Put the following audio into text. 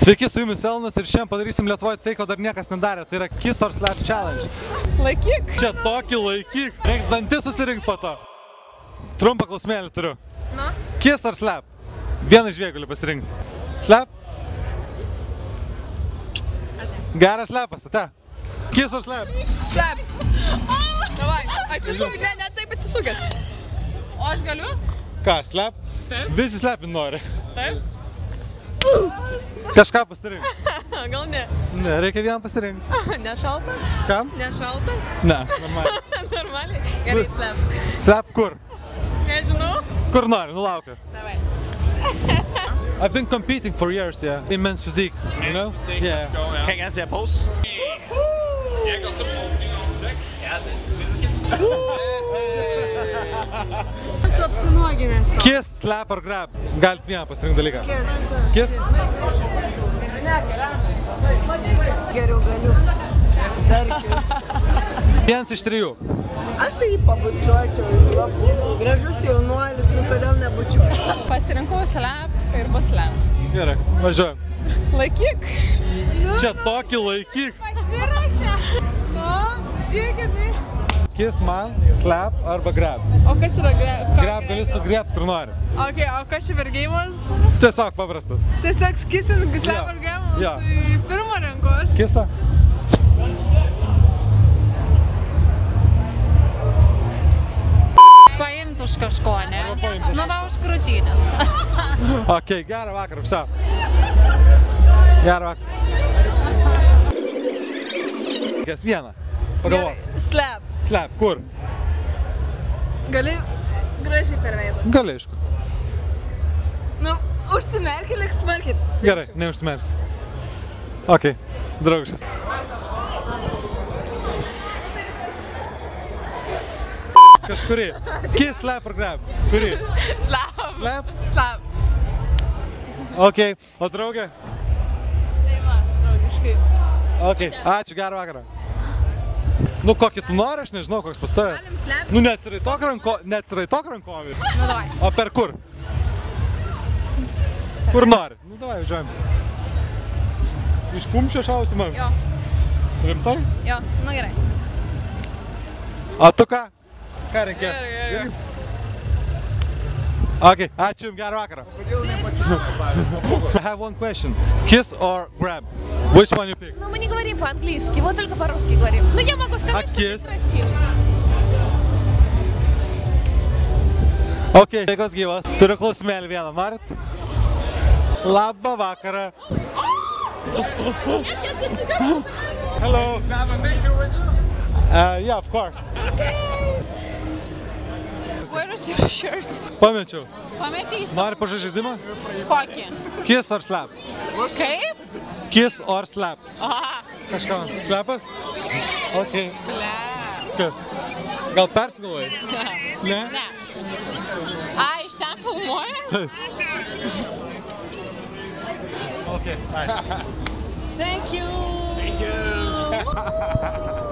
Sveiki, su jumis Elnas ir šiandien padarysim Lietuvoje tai, ko dar niekas nedarė. Tai yra Kiss or Slap Challenge. Laikyk. Čia tokį laikyk. Reiks dantis susirinkti po to. Trumpą klausimėlį turiu. Na? Kiss or Slap? Vieną iš dviejų gali pasirinkti. Slap? Geras slapas, ate? Kiss or Slap? Slap. Davai, atsisuk, ne taip atsisukęs. O aš galiu? Ką, slap? Taip. Visi slapin nori. Taip. Kažką pasirinkti. Gal ne? Ne, reikia vieną pasirinkti. Nešalta? Kam? Nešalta? Ne, normaliai. Normaliai? Gerai, slap. Slap kur? Nežinau. Kur nori, nulaukiu. Davai. I've been competing for years, yeah. In men's physique, you know? Yeah. Kan jeg se pose? Jeg går til åpning og sjekk. Ja, Tu apsinuoginęs. Kiss, slap or grab? Galit vieną pasirinkti dalyką. Kiss? Geriau galiu. Dar kiss. Vienas iš trijų. Aš tai jį pabučiuočiau. Gražus jaunuolis, nu kodėl nebučiuoju. Pasirinkau slap ir bus slap. Gerai, važiuojam. Laikyk. Čia tokį laikyk. Pasirašė. Nu, žiūrėkit. Kiss man, slap arba grab. O kas yra grab? Grab gali sugriebt kur nori. Ok, o kas čia vergėjimas? Tiesiog paprastas. Tiesiog skissing slap Jo. ar grab? Jo. Tai pirmą rankos. Kisa? Paimt už kažko, ne? Paimt už Nu va, už krūtinės. Ok, gerą vakarą, viso. Gerą vakarą. Kas vieną? Pagalvok. Slap. Slap, kur? Gali gražiai per veidą. Gali, aišku. Nu, užsimerki, liks smarkit. Gerai, neužsimerksi. Ok, draugiškas. Kažkurį. Kiss, slap or grab? Kurį? Slap. Slap? Slap. Ok, o draugė? Tai va, draugiškai. Ok, ačiū, gerą vakarą. Nu, kokį tu nori, aš nežinau, koks pas tave. Galim slap. Nu, neatsiraitok rankovį. Nu, davai. O per kur? Kur nori? Nu, davai, važiuojam. Iš kumščio šausi man? Jo. Rimtai? Jo, nu gerai. O tu ką? Ką reikės? Gerai. Ok, ačiū jums, gerą vakarą. I have one question. Kiss or grab? Which one you pick? Ну, мы не говорим по-английски, вот только по-русски говорим. Ну, я могу сказать, что kiss? ты красивый. Ok, sveikos gyvos. Turiu klausimėlį vieną, norit? Labą vakarą. Hello. Can I have a picture with you? Yeah, of course. Where is your shirt? Pamečiau. Pamatysiu. Nori pažaisti žaidimą? Kokį? Kiss or slap? Kaip? Kiss or slap? Aha. Kažką. Slapas? Ok. Ble. Kas? Gal persigalvojai? Ne? Ne. A, iš ten filmuoja? Taip. Ok, bye. Thank you. Thank you.